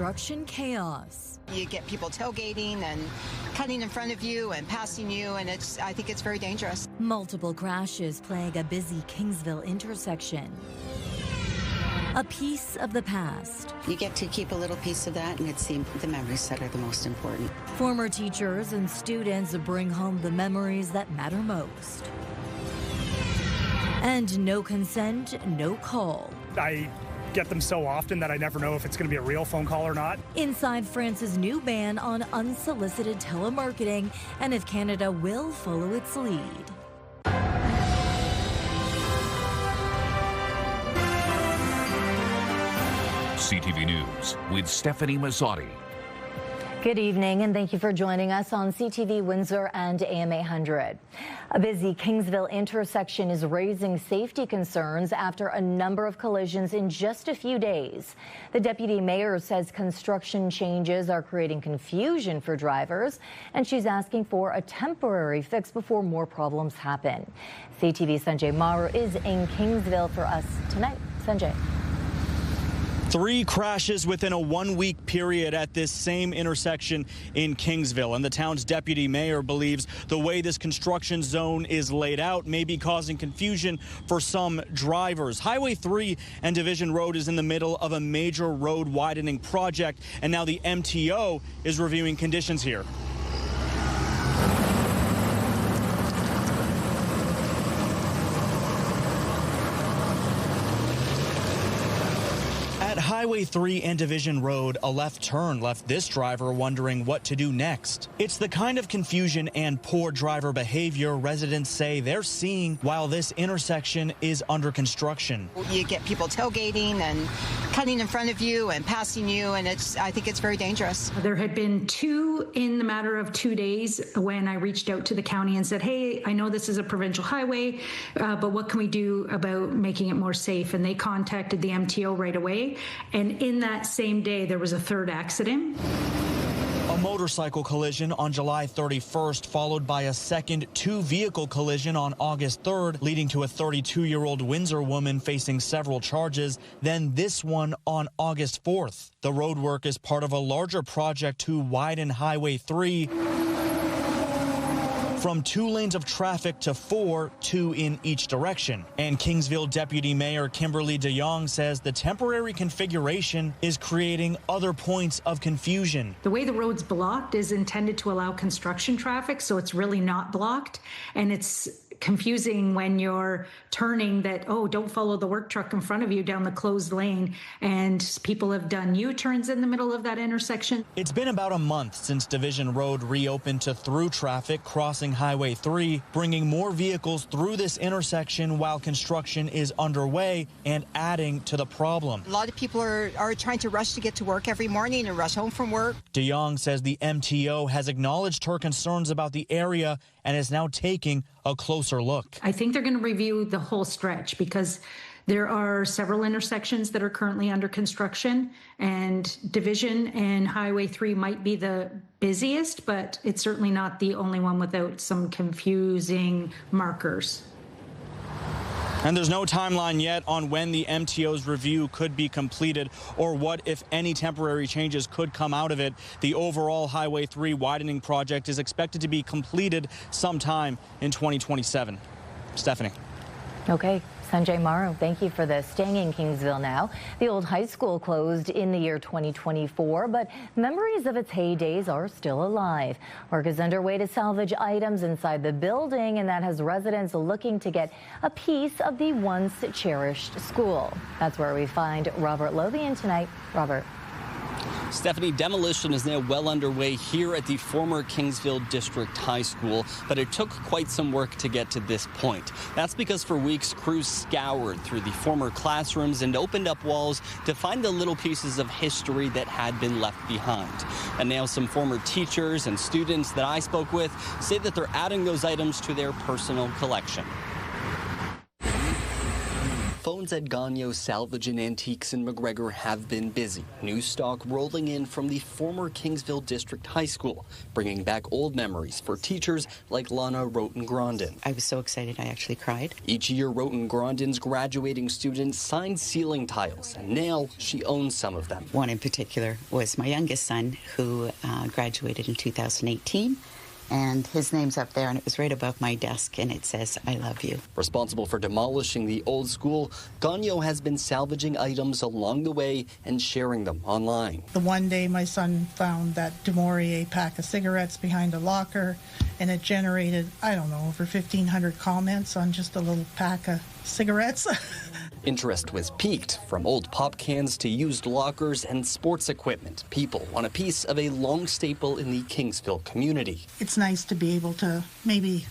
construction chaos. You get people tailgating and cutting in front of you and passing you, and I think it's very dangerous. Multiple crashes plague a busy Kingsville intersection. A piece of the past. You get to keep a little piece of that, and it's the memories that are the most important. Former teachers and students bring home the memories that matter most. And no consent, no call. I get them so often that I never know if it's going to be a real phone call or not. Inside France's new ban on unsolicited telemarketing, and if Canada will follow its lead. CTV News with Stefanie Masotti. Good evening, and thank you for joining us on CTV Windsor and AM 800. A busy Kingsville intersection is raising safety concerns after a number of collisions in just a few days. The deputy mayor says construction changes are creating confusion for drivers, and she's asking for a temporary fix before more problems happen. CTV's Sanjay Maru is in Kingsville for us tonight. Sanjay. 3 crashes within a 1-week period at this same intersection in Kingsville. And the town's deputy mayor believes the way this construction zone is laid out may be causing confusion for some drivers. Highway 3 and Division Road is in the middle of a major road widening project, and now the MTO is reviewing conditions here. Highway 3 and Division Road, a left turn left this driver wondering what to do next. It's the kind of confusion and poor driver behavior residents say they're seeing while this intersection is under construction. You get people tailgating and cutting in front of you and passing you, and I think it's very dangerous. There had been 2 in the matter of 2 days when I reached out to the county and said, hey, I know this is a provincial highway, but what can we do about making it more safe? And they contacted the MTO right away. And in that same day, there was a 3rd accident. A motorcycle collision on July 31st, followed by a second 2-vehicle collision on August 3rd, leading to a 32-year-old Windsor woman facing several charges. Then this one on August 4th. The roadwork is part of a larger project to widen Highway 3 from 2 lanes of traffic to 4, 2 in each direction. And Kingsville Deputy Mayor Kimberly DeYoung says the temporary configuration is creating other points of confusion. The way the road's blocked is intended to allow construction traffic, so it's really not blocked. And it's confusing when you're turning that, oh, don't follow the work truck in front of you down the closed lane. And people have done U-turns in the middle of that intersection. It's been about a month since Division Road reopened to through traffic crossing Highway 3, bringing more vehicles through this intersection while construction is underway and adding to the problem. A lot of people are trying to rush to get to work every morning and rush home from work. DeYoung says the MTO has acknowledged her concerns about the area and is now taking a closer look. I think they're going to review the whole stretch because there are several intersections that are currently under construction, and Division and Highway 3 might be the busiest, but it's certainly not the only one without some confusing markers. And there's no timeline yet on when the MTO's review could be completed or what, if any, temporary changes could come out of it. The overall Highway 3 widening project is expected to be completed sometime in 2027. Stephanie. Okay. Sanjay Maru, thank you for this. Staying in Kingsville now. The old high school closed in the year 2024, but memories of its heydays are still alive. Work is underway to salvage items inside the building, and that has residents looking to get a piece of the once cherished school. That's where we find Robert Lothian tonight. Robert. Stefanie, demolition is now well underway here at the former Kingsville District High School, but it took quite some work to get to this point. That's because for weeks, crews scoured through the former classrooms and opened up walls to find the little pieces of history that had been left behind. And now some former teachers and students that I spoke with say that they're adding those items to their personal collection. Phones at Gagnon Salvaging Antiques in McGregor have been busy. New stock rolling in from the former Kingsville District High School, bringing back old memories for teachers like Lana Roten-Grondin. I was so excited I actually cried. Each year, Roten-Grondin's graduating students sign ceiling tiles, and now she owns some of them. One in particular was my youngest son, who graduated in 2018. And his name's up there, and it was right above my desk, and it says, "I love you." Responsible for demolishing the old school, Gagnon has been salvaging items along the way and sharing them online. The one day my son found that Du Maurier pack of cigarettes behind a locker, and it generated, I don't know, over 1,500 comments on just a little pack of cigarettes. Interest was piqued. From old pop cans to used lockers and sports equipment, people want a piece of a long staple in the Kingsville community. It's nice to be able to maybe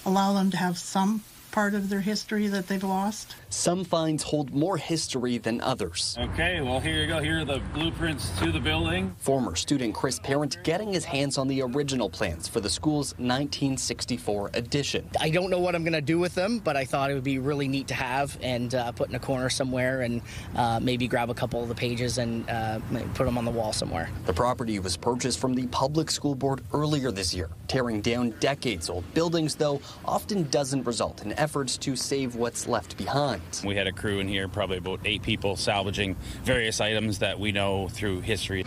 allow them to have some part of their history that they've lost. Some finds hold more history than others. Okay, well, here you go. Here are the blueprints to the building. Former student Chris Parent getting his hands on the original plans for the school's 1964 addition. I don't know what I'm going to do with them, but I thought it would be really neat to have and put in a corner somewhere and maybe grab a couple of the pages and put them on the wall somewhere. The property was purchased from the public school board earlier this year. Tearing down decades-old buildings, though, often doesn't result in efforts to save what's left behind. We had a crew in here, probably about 8 people, salvaging various items that we know through history.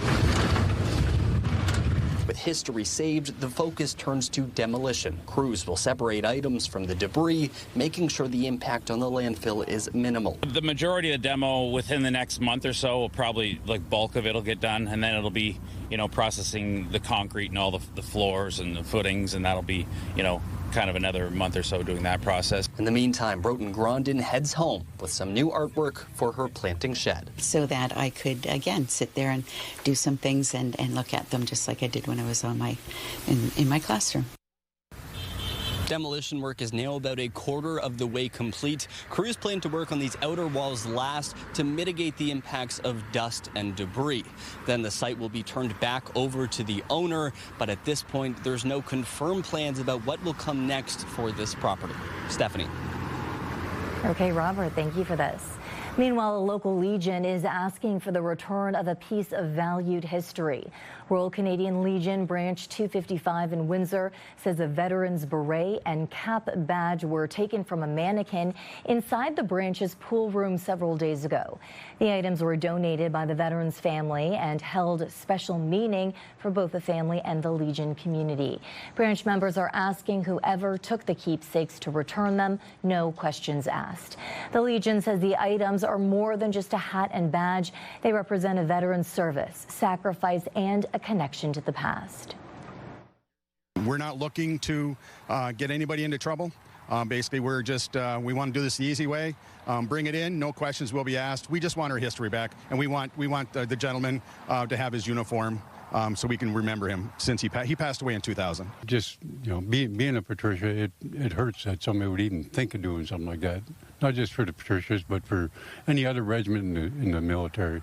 With history saved, the focus turns to demolition. Crews will separate items from the debris, making sure the impact on the landfill is minimal. The majority of the demo within the next month or so will probably, bulk of it will get done, and then it'll be, processing the concrete and all the floors and the footings, and that'll be, kind of another month or so doing that process. In the meantime, Roten-Grondin heads home with some new artwork for her planting shed. So that I could, again, sit there and do some things and look at them just like I did when I was on in my classroom. Demolition work is now about a quarter of the way complete. Crews plan to work on these outer walls last to mitigate the impacts of dust and debris. Then the site will be turned back over to the owner, but at this point, there's no confirmed plans about what will come next for this property. Stefanie. Okay, Robert, thank you for this. Meanwhile, a local Legion is asking for the return of a piece of valued history. Royal Canadian Legion Branch 255 in Windsor says a veteran's beret and cap badge were taken from a mannequin inside the branch's pool room several days ago. The items were donated by the veteran's family and held special meaning for both the family and the Legion community. Branch members are asking whoever took the keepsakes to return them, no questions asked. The Legion says the items are more than just a hat and badge. They represent a veteran's service, sacrifice, and a connection to the past. We're not looking to get anybody into trouble. Basically, we're just, we want to do this the easy way. Bring it in, no questions will be asked. We just want our history back, and we want the gentleman to have his uniform so we can remember him since he passed away in 2000. Just, being a Patricia, it hurts that somebody would even think of doing something like that. Not just for the Patricias, but for any other regiment in the military.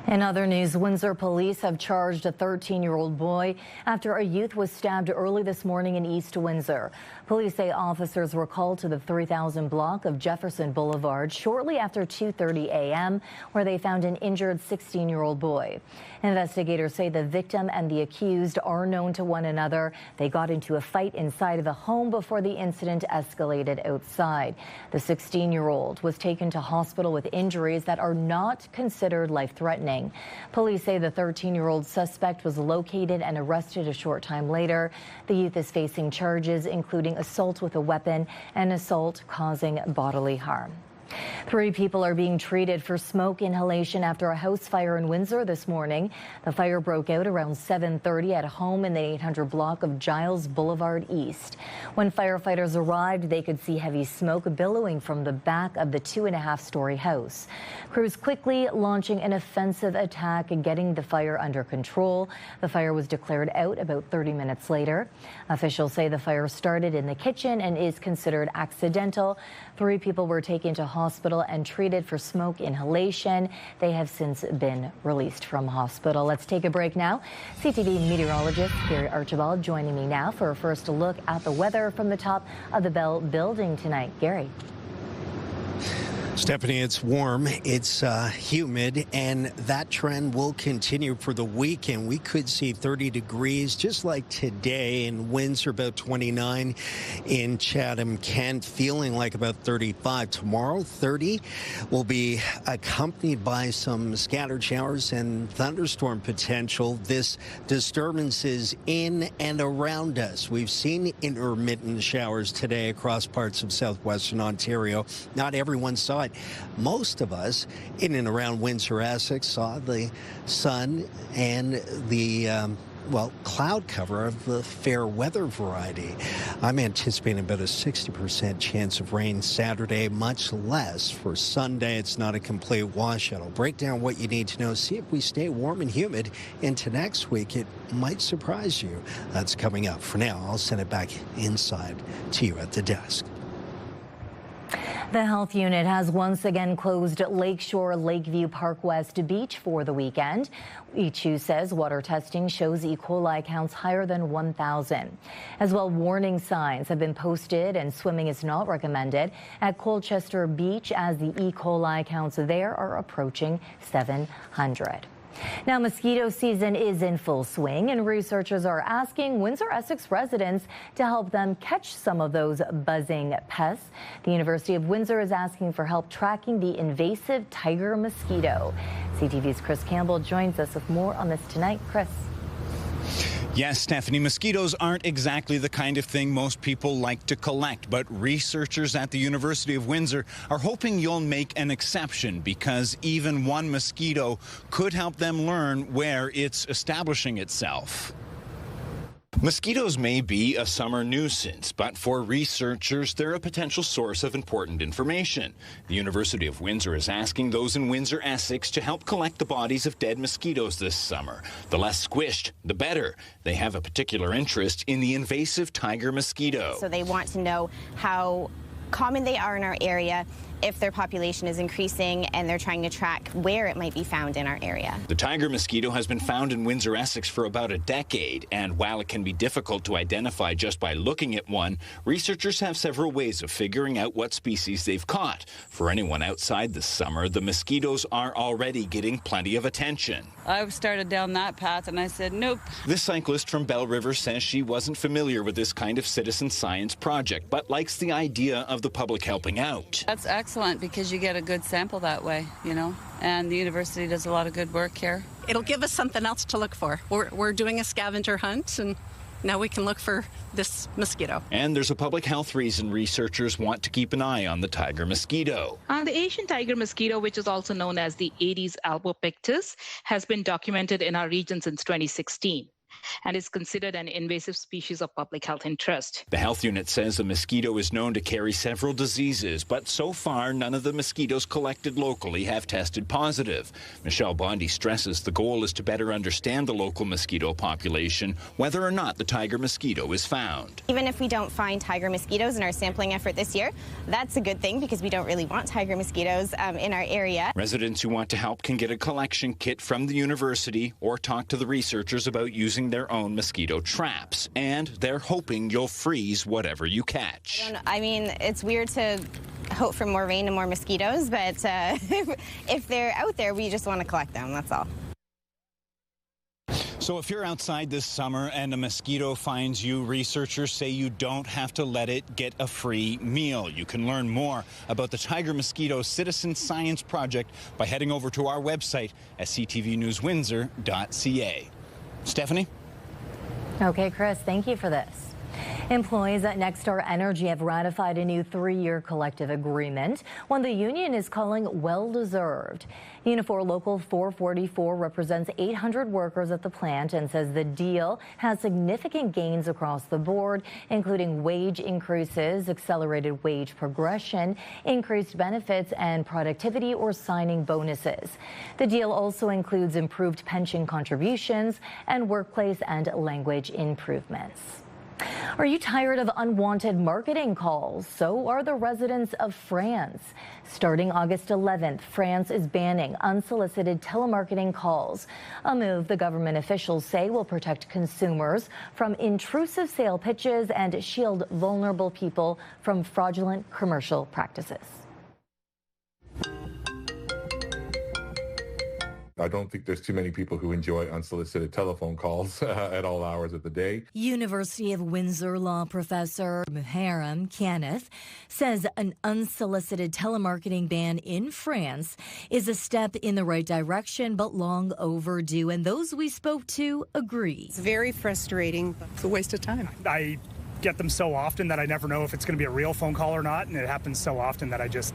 In other news, Windsor police have charged a 13-year-old boy after a youth was stabbed early this morning in East Windsor. Police say officers were called to the 3000 block of Jefferson Boulevard shortly after 2:30 a.m., where they found an injured 16-year-old boy. Investigators say the victim and the accused are known to one another. They got into a fight inside of the home before the incident escalated outside. The 16-year-old was taken to hospital with injuries that are not considered life-threatening. Police say the 13-year-old suspect was located and arrested a short time later. The youth is facing charges including assault with a weapon and assault causing bodily harm. 3 people are being treated for smoke inhalation after a house fire in Windsor this morning. The fire broke out around 7:30 at a home in the 800 block of Giles Boulevard East. When firefighters arrived, they could see heavy smoke billowing from the back of the 2.5-story house. Crews quickly launching an offensive attack and getting the fire under control. The fire was declared out about 30 minutes later. Officials say the fire started in the kitchen and is considered accidental. 3 people were taken to hospital and treated for smoke inhalation. They have since been released from hospital. Let's take a break now. CTV meteorologist Gary Archibald joining me now for a first look at the weather from the top of the Bell Building tonight. Gary. Stefanie, it's warm, it's humid, and that trend will continue for the weekend. We could see 30 degrees, just like today in Windsor, about 29. In Chatham-Kent, feeling like about 35. Tomorrow, 30 will be accompanied by some scattered showers and thunderstorm potential. This disturbance is in and around us. We've seen intermittent showers today across parts of southwestern Ontario. Not everyone saw it. Most of us in and around Windsor, Essex, saw the sun and the cloud cover of the fair weather variety. I'm anticipating about a 60% chance of rain Saturday, much less for Sunday. It's not a complete washout. I'll break down what you need to know, see if we stay warm and humid into next week. It might surprise you. That's coming up. For now, I'll send it back inside to you at the desk. The health unit has once again closed Lakeshore Lakeview Park West Beach for the weekend. ECHU says water testing shows E. coli counts higher than 1,000. As well, warning signs have been posted and swimming is not recommended at Colchester Beach as the E. coli counts there are approaching 700. Now, mosquito season is in full swing, and researchers are asking Windsor-Essex residents to help them catch some of those buzzing pests. The University of Windsor is asking for help tracking the invasive tiger mosquito. CTV's Chris Campbell joins us with more on this tonight. Chris. Yes, Stefanie, mosquitoes aren't exactly the kind of thing most people like to collect, but researchers at the University of Windsor are hoping you'll make an exception because even one mosquito could help them learn where it's establishing itself. Mosquitoes may be a summer nuisance, but for researchers, they're a potential source of important information. The University of Windsor is asking those in Windsor, Essex, to help collect the bodies of dead mosquitoes this summer. The less squished, the better. They have a particular interest in the invasive tiger mosquito. So they want to know how common they are in our area, if their population is increasing, and they're trying to track where it might be found in our area. The tiger mosquito has been found in Windsor, Essex for about a decade, and while it can be difficult to identify just by looking at one, researchers have several ways of figuring out what species they've caught. For anyone outside this summer, the mosquitoes are already getting plenty of attention. I started down that path and I said, nope. This cyclist from Bell River says she wasn't familiar with this kind of citizen science project, but likes the idea of the public helping out. That's excellent because you get a good sample that way, you know, and the university does a lot of good work here. It'll give us something else to look for. We're doing a scavenger hunt, and now we can look for this mosquito. And there's a public health reason researchers want to keep an eye on the tiger mosquito. The Asian tiger mosquito, which is also known as the Aedes albopictus, has been documented in our region since 2016. And is considered an invasive species of public health interest. The health unit says the mosquito is known to carry several diseases, but so far none of the mosquitoes collected locally have tested positive. Michelle Bondi stresses the goal is to better understand the local mosquito population, whether or not the tiger mosquito is found. Even if we don't find tiger mosquitoes in our sampling effort this year, that's a good thing because we don't really want tiger mosquitoes in our area. Residents who want to help can get a collection kit from the university or talk to the researchers about using their own mosquito traps, and they're hoping you'll freeze whatever you catch. I mean, it's weird to hope for more rain and more mosquitoes, but if they're out there, we just want to collect them, that's all. So if you're outside this summer and a mosquito finds you, researchers say you don't have to let it get a free meal. You can learn more about the Tiger Mosquito Citizen Science Project by heading over to our website at ctvnewswindsor.ca. Stefanie? Okay, Chris, thank you for this. Employees at Nextar Energy have ratified a new 3-year collective agreement, one the union is calling well-deserved. Unifor Local 444 represents 800 workers at the plant and says the deal has significant gains across the board, including wage increases, accelerated wage progression, increased benefits, and productivity or signing bonuses. The deal also includes improved pension contributions and workplace and language improvements. Are you tired of unwanted marketing calls? So are the residents of France. Starting August 11th, France is banning unsolicited telemarketing calls, a move the government officials say will protect consumers from intrusive sale pitches and shield vulnerable people from fraudulent commercial practices. I don't think there's too many people who enjoy unsolicited telephone calls at all hours of the day. University of Windsor law professor Muharrem Kenneth says an unsolicited telemarketing ban in France is a step in the right direction, but long overdue. And those we spoke to agree. It's very frustrating. It's a waste of time. I get them so often that I never know if it's going to be a real phone call or not, and it happens so often that I just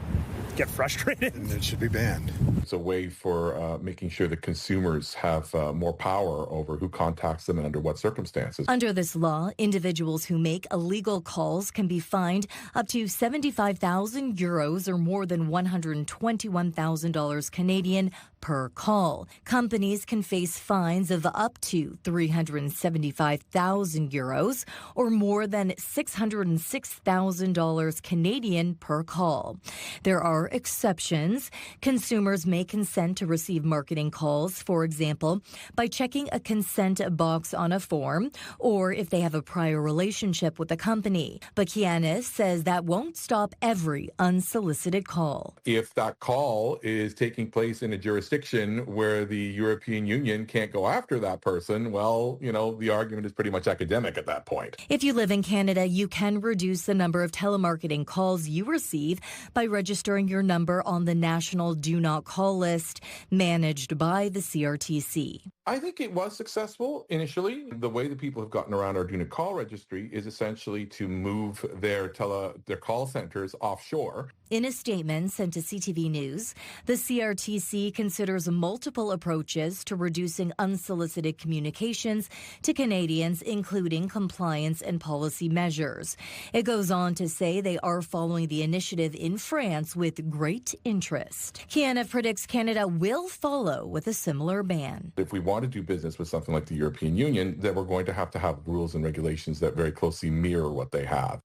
get frustrated. And it should be banned. It's a way for making sure that consumers have more power over who contacts them and under what circumstances. Under this law, individuals who make illegal calls can be fined up to 75,000 euros or more than $121,000 Canadian per call. Companies can face fines of up to 375,000 euros or more than $606,000 Canadian per call. There are exceptions. Consumers may consent to receive marketing calls, for example, by checking a consent box on a form or if they have a prior relationship with the company. But Kianis says that won't stop every unsolicited call. If that call is taking place in a jurisdiction where the European Union can't go after that person, well, the argument is pretty much academic at that point. If you live in Canada, you can reduce the number of telemarketing calls you receive by registering your number on the National Do Not Call list managed by the CRTC. I think it was successful initially. The way that people have gotten around our Do Not Call registry is essentially to move their call centers offshore. In a statement sent to CTV News, the CRTC considers multiple approaches to reducing unsolicited communications to Canadians, including compliance and policy measures. It goes on to say they are following the initiative in France with great interest. Kiana predicts Canada will follow with a similar ban. If we want to do business with something like the European Union, then we're going to have rules and regulations that very closely mirror what they have.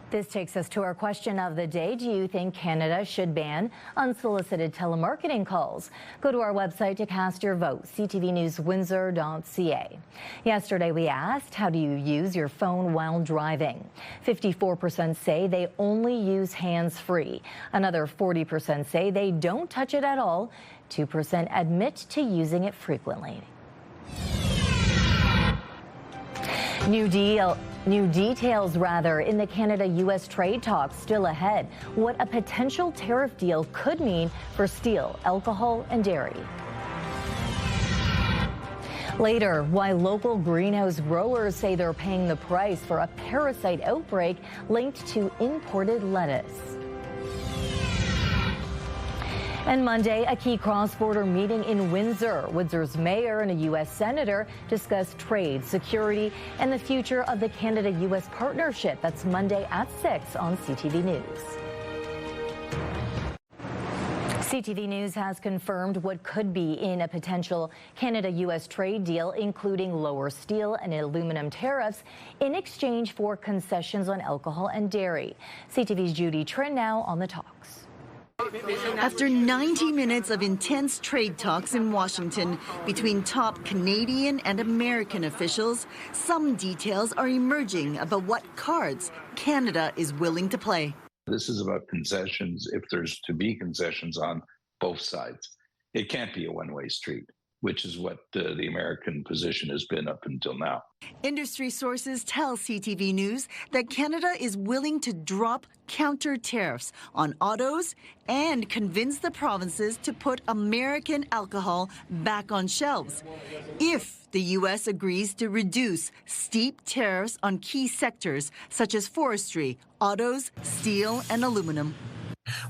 This takes us to our question of the day. Do you think Canada should ban unsolicited telemarketing calls? Go to our website to cast your vote, ctvnewswindsor.ca. Yesterday we asked, how do you use your phone while driving? 54% say they only use hands-free. Another 40% say they don't touch it at all. 2% admit to using it frequently. New details in the Canada-U.S. trade talks still ahead. What a potential tariff deal could mean for steel, alcohol, and dairy. Later, why local greenhouse growers say they're paying the price for a parasite outbreak linked to imported lettuce. And Monday, a key cross-border meeting in Windsor. Windsor's mayor and a U.S. senator discussed trade, security, and the future of the Canada-U.S. partnership. That's Monday at 6 on CTV News. CTV News has confirmed what could be in a potential Canada-U.S. trade deal, including lower steel and aluminum tariffs in exchange for concessions on alcohol and dairy. CTV's Judy Trin now on the talks. After 90 minutes of intense trade talks in Washington between top Canadian and American officials, some details are emerging about what cards Canada is willing to play. This is about concessions, if there's to be concessions on both sides. It can't be a one-way street, which is what the American position has been up until now. Industry sources tell CTV News that Canada is willing to drop counter tariffs on autos and convince the provinces to put American alcohol back on shelves if the U.S. agrees to reduce steep tariffs on key sectors such as forestry, autos, steel, and aluminum.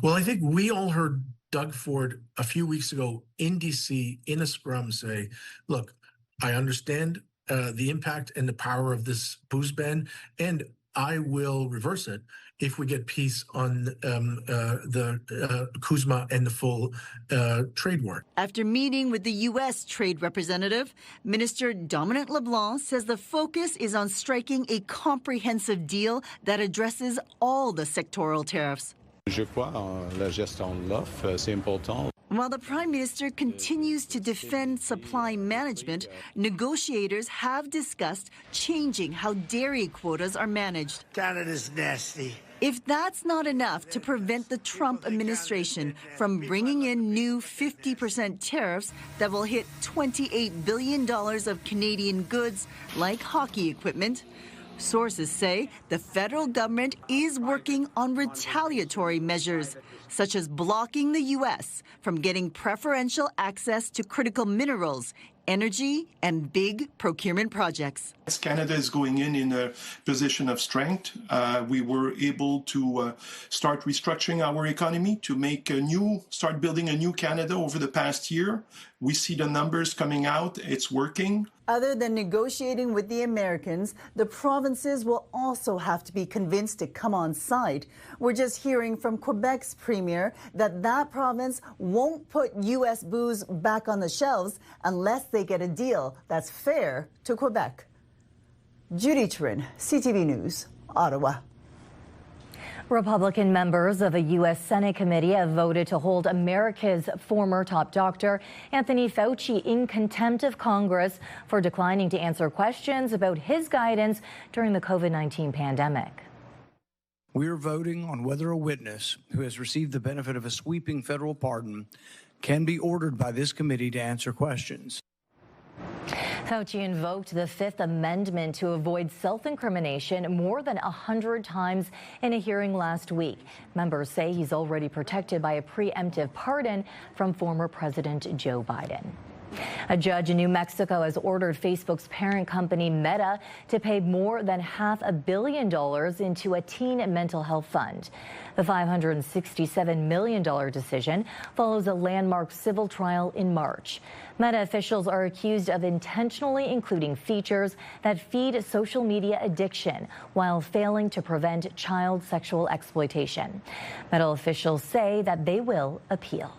Well, I think we all heard Doug Ford a few weeks ago in D.C. in a scrum say, look, I understand the impact and the power of this booze ban, and I will reverse it if we get peace on the CUSMA and the full trade war. After meeting with the U.S. trade representative, Minister Dominic LeBlanc says the focus is on striking a comprehensive deal that addresses all the sectoral tariffs. Je crois en la gestion de l'offre, c'est important. While the Prime Minister continues to defend supply management, negotiators have discussed changing how dairy quotas are managed. Canada's nasty. If that's not enough to prevent the Trump administration from bringing in new 50% tariffs that will hit $28 billion of Canadian goods like hockey equipment, sources say the federal government is working on retaliatory measures, such as blocking the U.S. from getting preferential access to critical minerals, energy, and big procurement projects. Canada is going in a position of strength. We were able to start restructuring our economy to start building a new Canada over the past year. We see the numbers coming out. It's working. Other than negotiating with the Americans, the provinces will also have to be convinced to come on side. We're just hearing from Quebec's premier that province won't put U.S. booze back on the shelves unless they get a deal that's fair to Quebec. Judy Trin, CTV News, Ottawa. Republican members of a U.S. Senate committee have voted to hold America's former top doctor, Anthony Fauci, in contempt of Congress for declining to answer questions about his guidance during the COVID-19 pandemic. We are voting on whether a witness who has received the benefit of a sweeping federal pardon can be ordered by this committee to answer questions. Fauci invoked the Fifth Amendment to avoid self-incrimination more than 100 times in a hearing last week. Members say he's already protected by a preemptive pardon from former President Joe Biden. A judge in New Mexico has ordered Facebook's parent company Meta to pay more than $500 million into a teen mental health fund. The $567 million decision follows a landmark civil trial in March. Meta officials are accused of intentionally including features that feed social media addiction while failing to prevent child sexual exploitation. Meta officials say that they will appeal.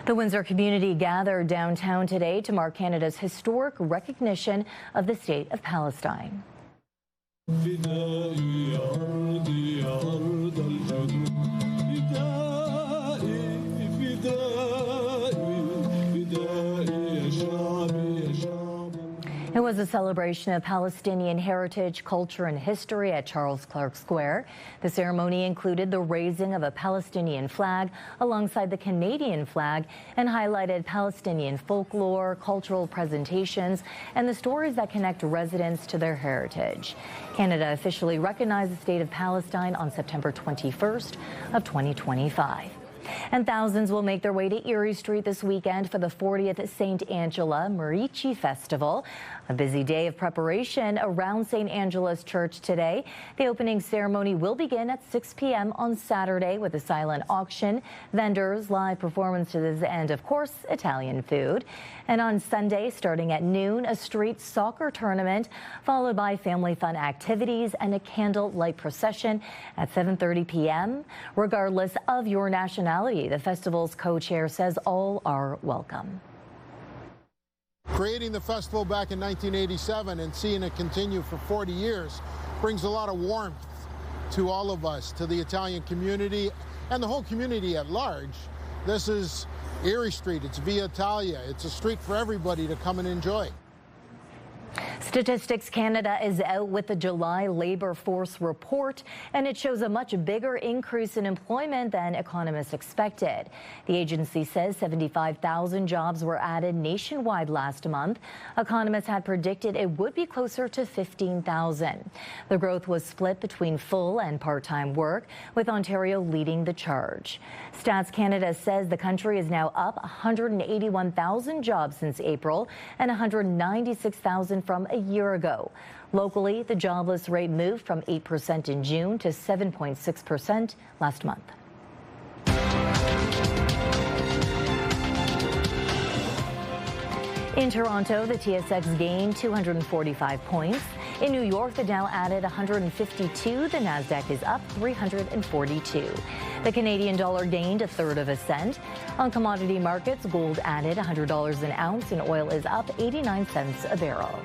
The Windsor community gathered downtown today to mark Canada's historic recognition of the State of Palestine. It was a celebration of Palestinian heritage, culture, and history at Charles Clark Square. The ceremony included the raising of a Palestinian flag alongside the Canadian flag and highlighted Palestinian folklore, cultural presentations, and the stories that connect residents to their heritage. Canada officially recognized the State of Palestine on September 21st of 2025. And thousands will make their way to Erie Street this weekend for the 40th St. Angela Mariachi Festival. A busy day of preparation around St. Angela's Church today. The opening ceremony will begin at 6 p.m. on Saturday with a silent auction, vendors, live performances, and of course, Italian food. And on Sunday, starting at noon, a street soccer tournament, followed by family fun activities and a candle light procession at 7:30 p.m. Regardless of your nationality, the festival's co-chair says all are welcome. Creating the festival back in 1987 and seeing it continue for 40 years brings a lot of warmth to all of us, to the Italian community and the whole community at large. This is Erie Street, it's Via Italia, it's a street for everybody to come and enjoy. Statistics Canada is out with the July labor force report, and it shows a much bigger increase in employment than economists expected. The agency says 75,000 jobs were added nationwide last month. Economists had predicted it would be closer to 15,000. The growth was split between full and part-time work, with Ontario leading the charge. Stats Canada says the country is now up 181,000 jobs since April and 196,000 from a year ago. Locally, the jobless rate moved from 8% in June to 7.6% last month. In Toronto, the TSX gained 245 points. In New York, the Dow added 152. The Nasdaq is up 342. The Canadian dollar gained a third of a cent. On commodity markets, gold added $100 an ounce and oil is up 89 cents a barrel.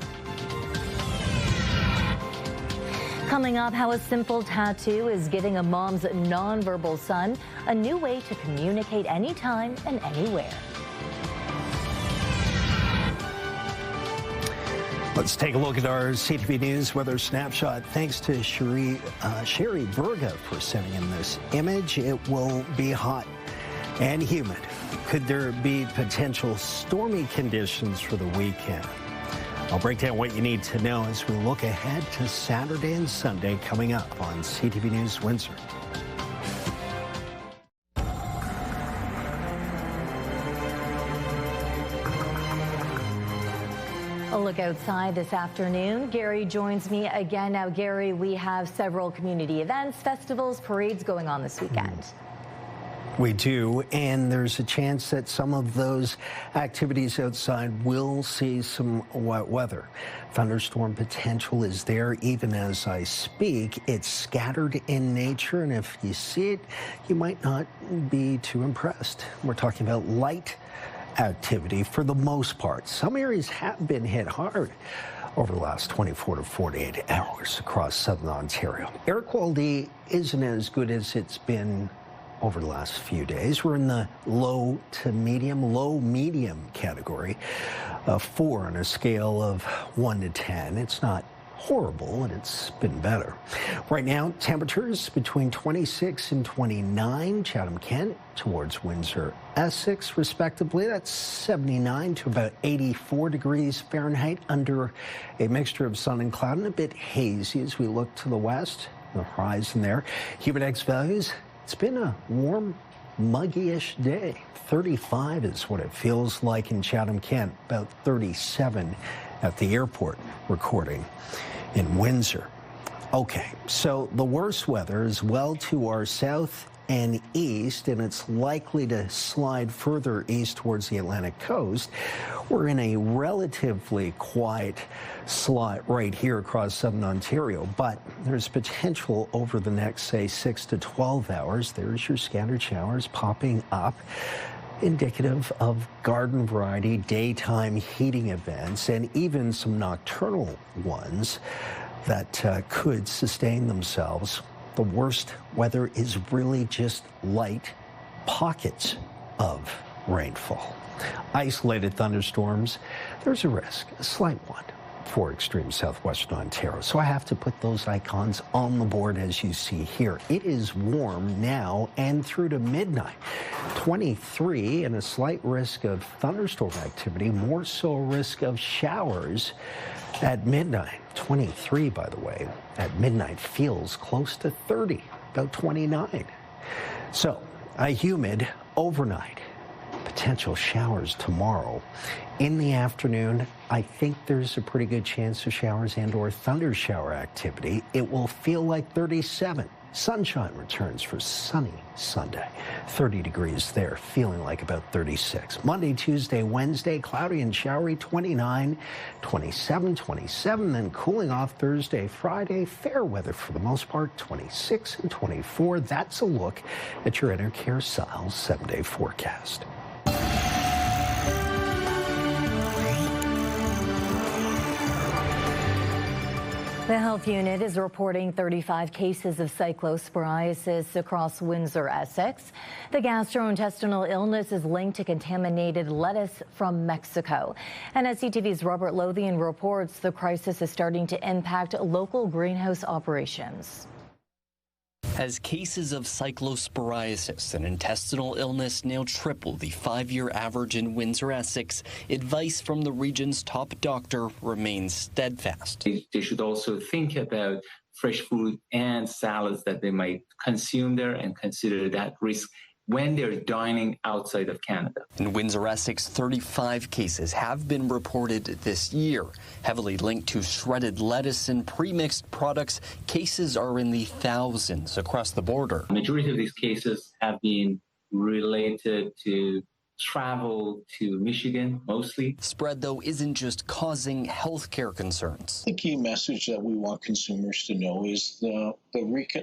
Coming up, how a simple tattoo is giving a mom's nonverbal son a new way to communicate anytime and anywhere. Let's take a look at our CTV News weather snapshot. Thanks to Sherry Berga for sending in this image. It will be hot and humid. Could there be potential stormy conditions for the weekend? I'll break down what you need to know as we look ahead to Saturday and Sunday coming up on CTV News Windsor. A look outside this afternoon. Gary joins me again. Now, Gary, we have several community events, festivals, parades going on this weekend. We do, and there's a chance that some of those activities outside will see some wet weather. Thunderstorm potential is there even as I speak. It's scattered in nature, and if you see it, you might not be too impressed. We're talking about light activity for the most part. Some areas have been hit hard over the last 24 to 48 hours across southern Ontario. Air quality isn't as good as it's been over the last few days. We're in the low medium category, 4 on a scale of 1 to 10. It's not horrible, and it's been better. Right now, temperatures between 26 and 29, Chatham-Kent towards Windsor, Essex, respectively. That's 79 to about 84 degrees Fahrenheit under a mixture of sun and cloud and a bit hazy as we look to the west, the horizon there. Humid X values, it's been a warm, muggy-ish day. 35 is what it feels like in Chatham-Kent, about 37 at the airport recording in Windsor. Okay, so the worst weather is well to our south and east, and it's likely to slide further east towards the Atlantic coast. We're in a relatively quiet slot right here across southern Ontario, but there's potential over the next, say, 6 to 12 hours. There's your scattered showers popping up, indicative of garden variety daytime heating events and even some nocturnal ones that could sustain themselves. The worst weather is really just light pockets of rainfall. Isolated thunderstorms, there's a risk, a slight one, for extreme southwestern Ontario. So I have to put those icons on the board as you see here. It is warm now and through to midnight. 23 and a slight risk of thunderstorm activity, more so a risk of showers at midnight. 23, by the way, at midnight feels close to 30, about 29. So a humid overnight. Potential showers tomorrow. In the afternoon, I think there's a pretty good chance of showers and or thunder shower activity. It will feel like 37. Sunshine returns for sunny Sunday. 30 degrees there, feeling like about 36. Monday, Tuesday, Wednesday, cloudy and showery, 29, 27, 27, then cooling off Thursday, Friday. Fair weather for the most part, 26 and 24. That's a look at your Enercare Siles 7-day forecast. The health unit is reporting 35 cases of cyclosporiasis across Windsor, Essex. The gastrointestinal illness is linked to contaminated lettuce from Mexico. And as CTV's Robert Lothian reports, the crisis is starting to impact local greenhouse operations. As cases of cyclosporiasis, an intestinal illness, now triple the 5-year average in Windsor, Essex, advice from the region's top doctor remains steadfast. They should also think about fresh food and salads that they might consume there and consider that risk when they're dining outside of Canada. In Windsor, Essex, 35 cases have been reported this year. Heavily linked to shredded lettuce and pre-mixed products, cases are in the thousands across the border. The majority of these cases have been related to travel to Michigan, mostly. Spread, though, isn't just causing healthcare concerns. The key message that we want consumers to know is the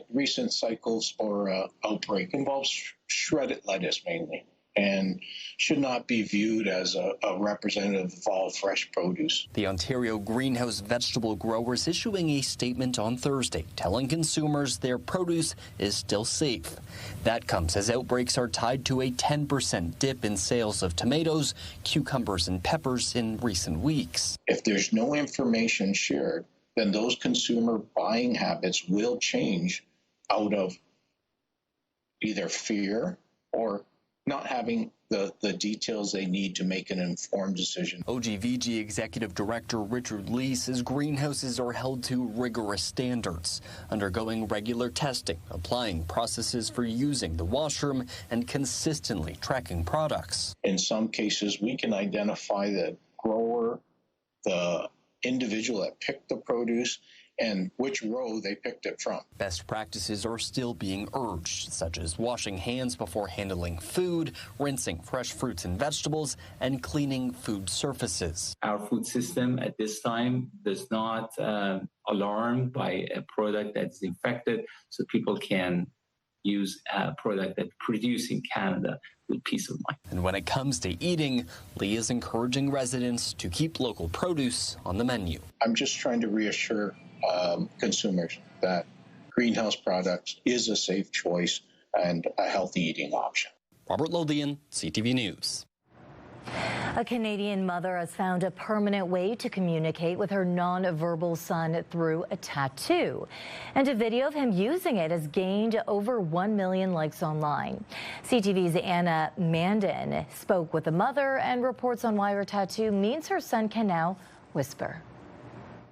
recent cyclospora outbreak involves shredded lettuce mainly. and should not be viewed as a representative of all fresh produce. The Ontario Greenhouse Vegetable Growers issuing a statement on Thursday telling consumers their produce is still safe. That comes as outbreaks are tied to a 10% dip in sales of tomatoes, cucumbers, and peppers in recent weeks. If there's no information shared, then those consumer buying habits will change out of either fear or not having the details they need to make an informed decision. OGVG Executive Director Richard Lee says greenhouses are held to rigorous standards, undergoing regular testing, applying processes for using the washroom, and consistently tracking products. In some cases, we can identify the grower, the individual that picked the produce, and which row they picked it from. Best practices are still being urged, such as washing hands before handling food, rinsing fresh fruits and vegetables, and cleaning food surfaces. Our food system at this time does not alarm by a product that's infected, so people can use a product that's produced in Canada with peace of mind. And when it comes to eating, Lee is encouraging residents to keep local produce on the menu. I'm just trying to reassure consumers that greenhouse products is a safe choice and a healthy eating option. Robert Lothian, CTV News. A Canadian mother has found a permanent way to communicate with her non-verbal son through a tattoo. And a video of him using it has gained over 1 million likes online. CTV's Anna Mandan spoke with the mother and reports on why her tattoo means her son can now whisper.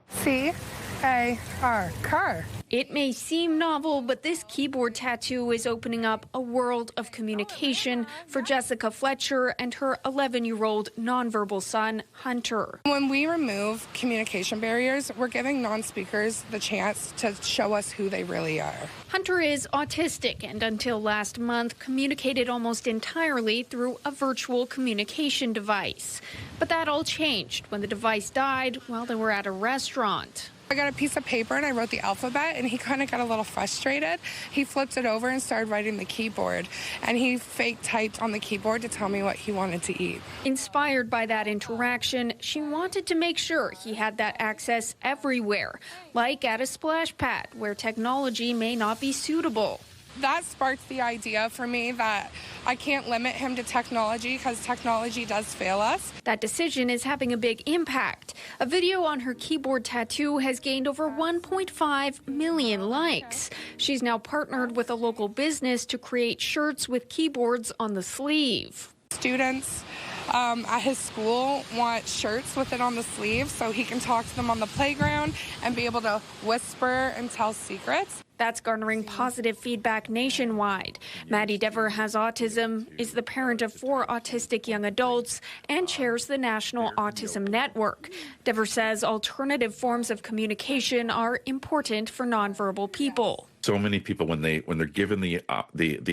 C-A-R, car. It may seem novel, but this keyboard tattoo is opening up a world of communication for Jessica Fletcher and her 11-year-old nonverbal son, Hunter. When we remove communication barriers, we're giving non-speakers the chance to show us who they really are. Hunter is autistic and until last month communicated almost entirely through a virtual communication device. But that all changed when the device died while they were at a restaurant. I got a piece of paper and I wrote the alphabet, and he kind of got a little frustrated. He flipped it over and started writing the keyboard, and he fake typed on the keyboard to tell me what he wanted to eat. Inspired by that interaction, she wanted to make sure he had that access everywhere, like at a splash pad where technology may not be suitable. That sparked the idea for me that I can't limit him to technology because technology does fail us. That decision is having a big impact. A video on her keyboard tattoo has gained over 1.5 million likes. She's now partnered with a local business to create shirts with keyboards on the sleeve. Students at his school want shirts with it on the sleeve so he can talk to them on the playground and be able to whisper and tell secrets. That's garnering positive feedback nationwide. Maddie Dever has autism, is the parent of 4 autistic young adults, and chairs the National Autism Network. Dever says alternative forms of communication are important for nonverbal people. So many people, when they're given the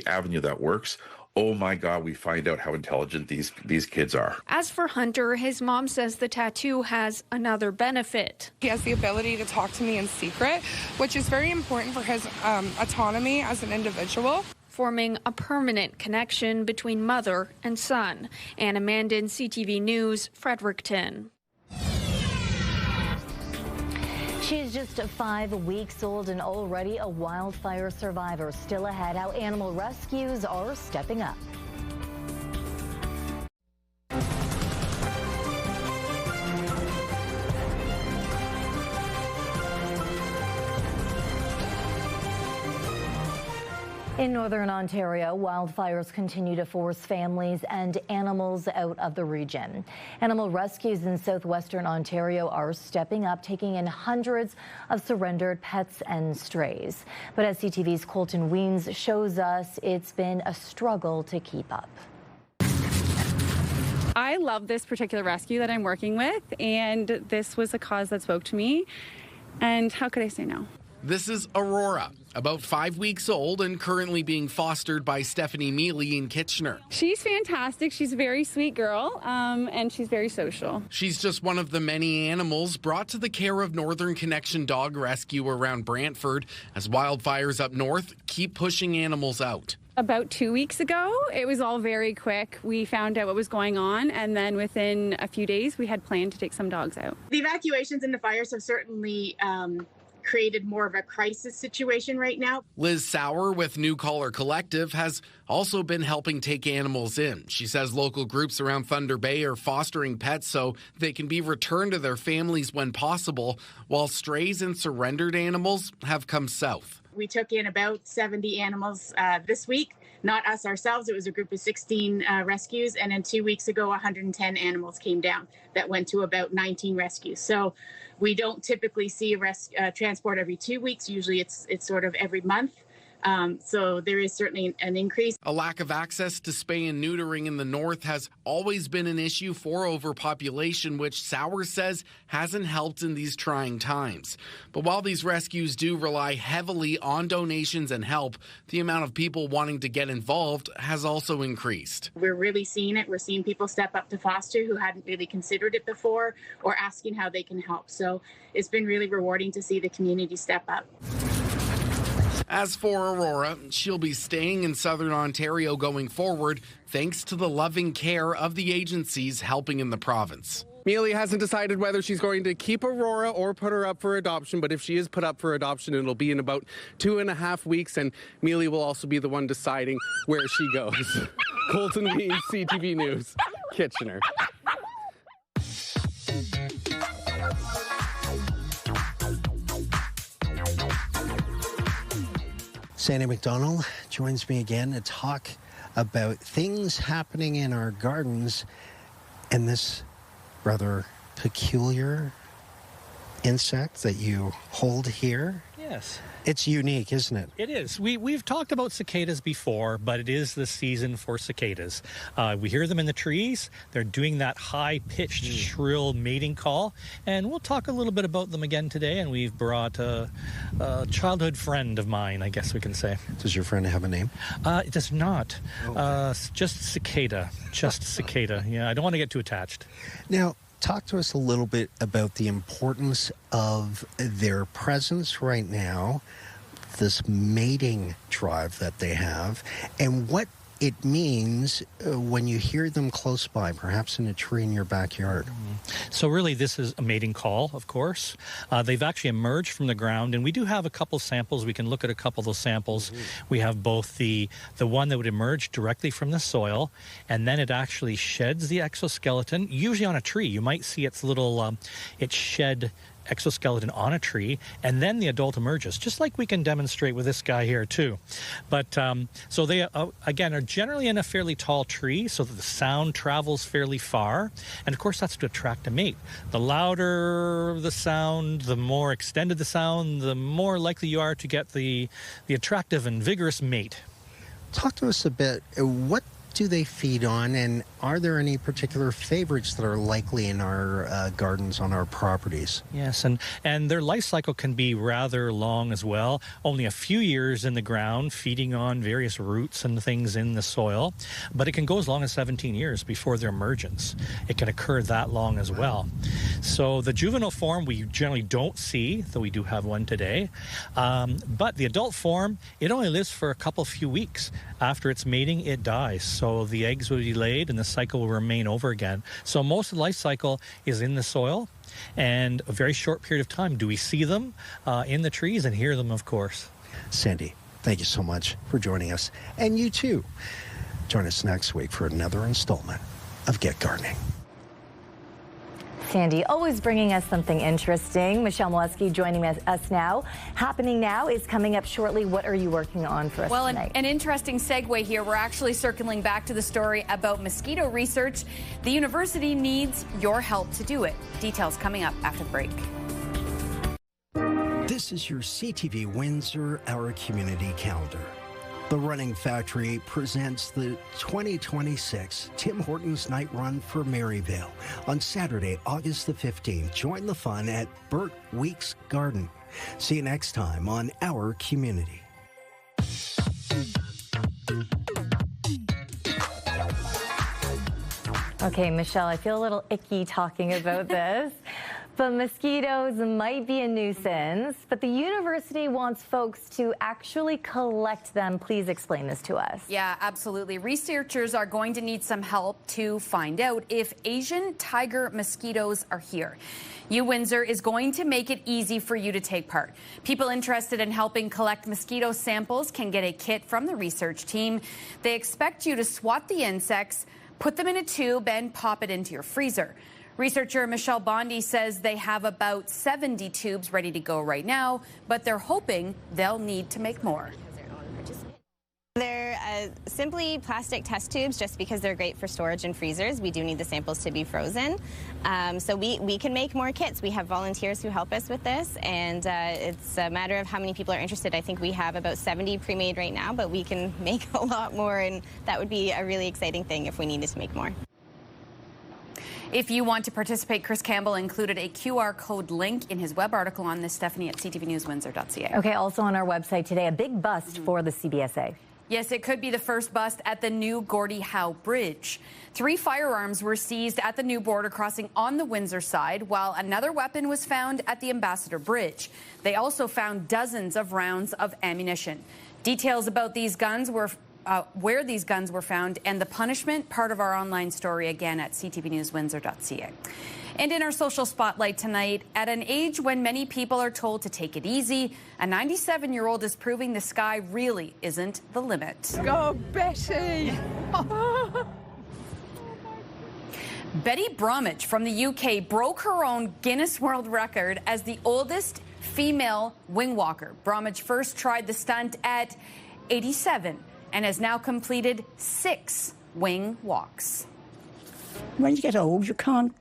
avenue that works, oh my God, we find out how intelligent these kids are. As for Hunter, his mom says the tattoo has another benefit. He has the ability to talk to me in secret, which is very important for his autonomy as an individual. Forming a permanent connection between mother and son. Anna Mandan, CTV News, Fredericton. She is just 5 weeks old and already a wildfire survivor. Still ahead, how animal rescues are stepping up. In northern Ontario, wildfires continue to force families and animals out of the region. Animal rescues in southwestern Ontario are stepping up, taking in hundreds of surrendered pets and strays. But as CTV's Colton Weens shows us, it's been a struggle to keep up. I love this particular rescue that I'm working with, and this was a cause that spoke to me. And how could I say no? This is Aurora, about 5 weeks old and currently being fostered by Stefanie Mealy in Kitchener. She's fantastic. She's a very sweet girl, and she's very social. She's just one of the many animals brought to the care of Northern Connection Dog Rescue around Brantford as wildfires up north keep pushing animals out. About 2 weeks ago. It was all very quick. We found out what was going on, and then within a few days, we had planned to take some dogs out. The evacuations and the fires have certainly created more of a crisis situation right now. Liz Sauer with New Caller Collective has also been helping take animals in. She says local groups around Thunder Bay are fostering pets so they can be returned to their families when possible, while strays and surrendered animals have come south. We took in about 70 animals this week. Not us ourselves. It was a group of 16 rescues. And then 2 weeks ago, 110 animals came down. That went to about 19 rescues. So we don't typically see a transport every 2 weeks. Usually it's sort of every month. So there is certainly an increase. A lack of access to spay and neutering in the north has always been an issue for overpopulation, which Sauer says hasn't helped in these trying times. But while these rescues do rely heavily on donations and help, the amount of people wanting to get involved has also increased. We're really seeing it. We're seeing people step up to foster who hadn't really considered it before or asking how they can help. So it's been really rewarding to see the community step up. As for Aurora, she'll be staying in Southern Ontario going forward, thanks to the loving care of the agencies helping in the province. Mealy hasn't decided whether she's going to keep Aurora or put her up for adoption, but if she is put up for adoption, it'll be in about 2.5 weeks, and Mealy will also be the one deciding where she goes. Colton Weed, CTV News, Kitchener. Sandy McDonald joins me again to talk about things happening in our gardens and this rather peculiar insect that you hold here. Yes. It's unique, isn't it? It is. We've talked about cicadas before, but it is the season for cicadas. We hear them in the trees. They're doing that high-pitched, shrill mating call, and we'll talk a little bit about them again today, and we've brought a childhood friend of mine, I guess we can say. Does your friend have a name? It does not. Okay. Just cicada. Just cicada. Yeah, I don't want to get too attached. Now, talk to us a little bit about the importance of their presence right now, this mating drive that they have, and what it means when you hear them close by, perhaps in a tree in your backyard. So really, this is a mating call, of course. They've actually emerged from the ground, and we do have a couple samples. We can look at a couple of those samples. We have both the one that would emerge directly from the soil, and then it actually sheds the exoskeleton, usually on a tree. You might see its little, it shed exoskeleton on a tree, and then the adult emerges, just like we can demonstrate with this guy here too. But so they again are generally in a fairly tall tree so that the sound travels fairly far, and of course that's to attract a mate. The louder the sound, the more extended the sound, the more likely you are to get the attractive and vigorous mate. Talk to us a bit. What do they feed on, and are there any particular favorites that are likely in our gardens on our properties? Yes, and their life cycle can be rather long as well. Only a few years in the ground, feeding on various roots and things in the soil, but it can go as long as 17 years before their emergence. It can occur that long as well. So the juvenile form we generally don't see, though we do have one today, but the adult form, it only lives for a couple few weeks. After its mating, it dies. So the eggs will be laid and the cycle will remain over again. So most of the life cycle is in the soil, and a very short period of time do we see them in the trees and hear them, of course. Sandy, thank you so much for joining us. And you too. Join us next week for another installment of Get Gardening. Sandy, always bringing us something interesting. Michelle Mosquito joining us now. Happening Now is coming up shortly. What are you working on for us tonight? An interesting segue here. We're actually circling back to the story about mosquito research. The university needs your help to do it. Details coming up after the break. This is your CTV Windsor Our Community Calendar. The Running Factory presents the 2026 Tim Hortons Night Run for Maryvale on Saturday, August the 15th. Join the fun at Burt Weeks Garden. See you next time on Our Community. Okay, Michelle, I feel a little icky talking about this. But mosquitoes might be a nuisance, but the university wants folks to actually collect them. Please explain this to us. Yeah, absolutely. Researchers are going to need some help to find out if Asian tiger mosquitoes are here. Windsor is going to make it easy for you to take part. People interested in helping collect mosquito samples can get a kit from the research team. They expect you to swat the insects, put them in a tube, and pop it into your freezer. Researcher Michelle Bondi says they have about 70 tubes ready to go right now, but they're hoping they'll need to make more. They're simply plastic test tubes just because they're great for storage in freezers. We do need the samples to be frozen. So we can make more kits. We have volunteers who help us with this, and it's a matter of how many people are interested. I think we have about 70 pre-made right now, but we can make a lot more, and that would be a really exciting thing if we needed to make more. If you want to participate, Chris Campbell included a QR code link in his web article on this, Stefanie, at ctvnewswindsor.ca. Okay, also on our website today, a big bust for the CBSA. Yes, it could be the first bust at the new Gordie Howe Bridge. 3 firearms were seized at the new border crossing on the Windsor side, while another weapon was found at the Ambassador Bridge. They also found dozens of rounds of ammunition. Details about these guns were where these guns were found and the punishment, part of our online story again at ctvnewswindsor.ca. And in our social spotlight tonight, at an age when many people are told to take it easy, a 97-year-old is proving the sky really isn't the limit. Go, Betty! Betty Bromwich from the UK broke her own Guinness World Record as the oldest female wing walker. Bromwich first tried the stunt at 87 and has now completed 6 wing walks. When you get old, you can't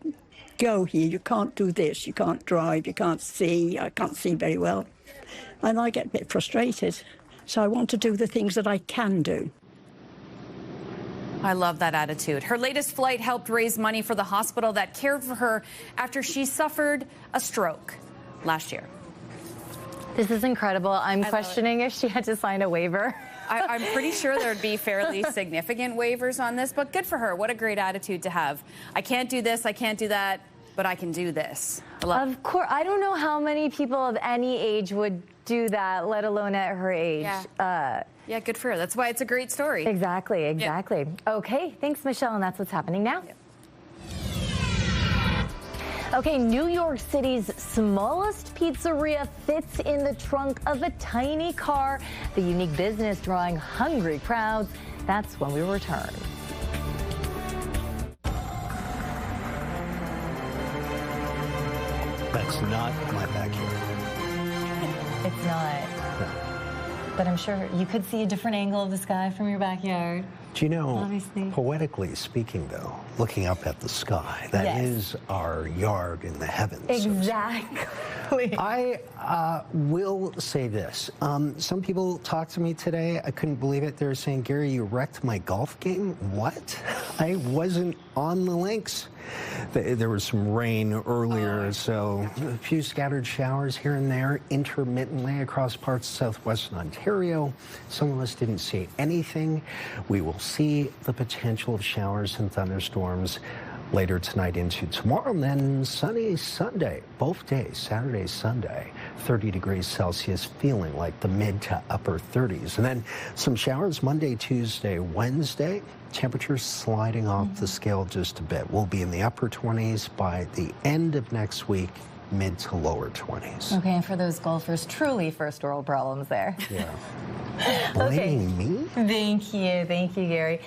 go here, you can't do this, you can't drive, you can't see. I can't see very well. And I get a bit frustrated. So I want to do the things that I can do. I love that attitude. Her latest flight helped raise money for the hospital that cared for her after she suffered a stroke last year. This is incredible. I'm questioning if she had to sign a waiver. I'm pretty sure there'd be fairly significant waivers on this, but good for her. What a great attitude to have. I can't do this, I can't do that, but I can do this. Of course, I don't know how many people of any age would do that, let alone at her age. Yeah, good for her. That's why it's a great story. Exactly. Okay, thanks, Michelle, and that's what's happening now. Okay, New York City's smallest pizzeria fits in the trunk of a tiny car. The unique business drawing hungry crowds. That's when we return. That's not my backyard. It's not. But I'm sure you could see a different angle of the sky from your backyard. Do you know, obviously, poetically speaking, though, looking up at the sky, that is our yard in the heavens. Exactly. I will say this. Some people talked to me today. I couldn't believe it. They were saying, Gary, you wrecked my golf game. What? I wasn't on the links. There was some rain earlier, so a few scattered showers here and there, intermittently across parts of southwestern Ontario. Some of us didn't see anything. We will see the potential of showers and thunderstorms later tonight into tomorrow, and then sunny Sunday, both days, Saturday, Sunday, 30 degrees Celsius, feeling like the mid to upper 30s. And then some showers Monday, Tuesday, Wednesday, temperatures sliding off the scale just a bit. We'll be in the upper 20s by the end of next week, mid to lower 20s. Okay, and for those golfers, truly first world problems there. Yeah. Blaming me? Thank you, Gary.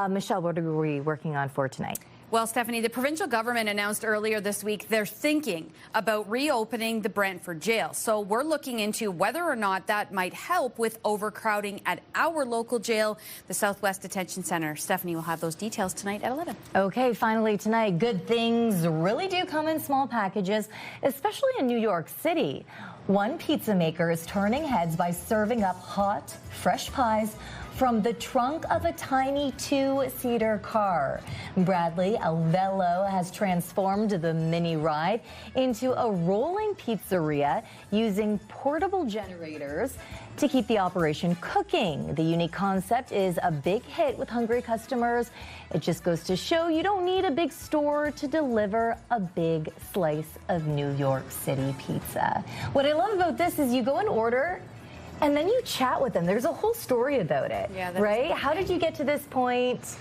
Michelle, what are we working on for tonight? Well, Stefanie, the provincial government announced earlier this week they're thinking about reopening the Brantford jail. So we're looking into whether or not that might help with overcrowding at our local jail, the Southwest Detention Centre. Stefanie will have those details tonight at 11. Okay, finally tonight, good things really do come in small packages, especially in New York City. One pizza maker is turning heads by serving up hot, fresh pies from the trunk of a tiny 2-seater car. Bradley, a Velo, has transformed the mini ride into a rolling pizzeria using portable generators to keep the operation cooking. The unique concept is a big hit with hungry customers. It just goes to show you don't need a big store to deliver a big slice of New York City pizza. What I love about this is you go and order and then you chat with them. There's a whole story about it, right? How did you get to this point?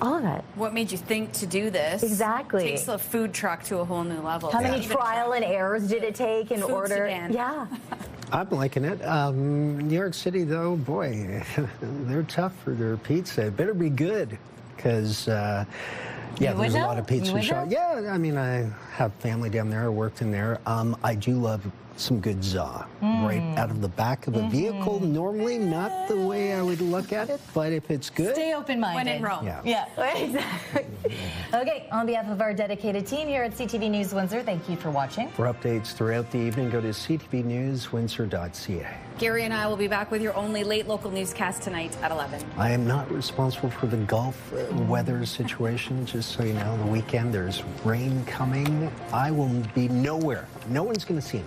All of it. What made you think to do this? Exactly. Takes the food truck to a whole new level. How many trial and errors did it take in order? Sedan. Yeah. I'm liking it. New York City, though, boy, they're tough for their pizza. It better be good because, there's a lot of pizza shops. Yeah, I mean, I have family down there. I worked in there. I do love some good za right out of the back of a vehicle. Normally not the way I would look at it, but if it's good. Stay open-minded. When in Rome. Yeah, exactly. Okay, on behalf of our dedicated team here at CTV News Windsor, thank you for watching. For updates throughout the evening, go to ctvnewswindsor.ca. Gary and I will be back with your only late local newscast tonight at 11. I am not responsible for the Gulf weather situation, just so you know. The weekend, there's rain coming. I will be nowhere. No one's going to see me.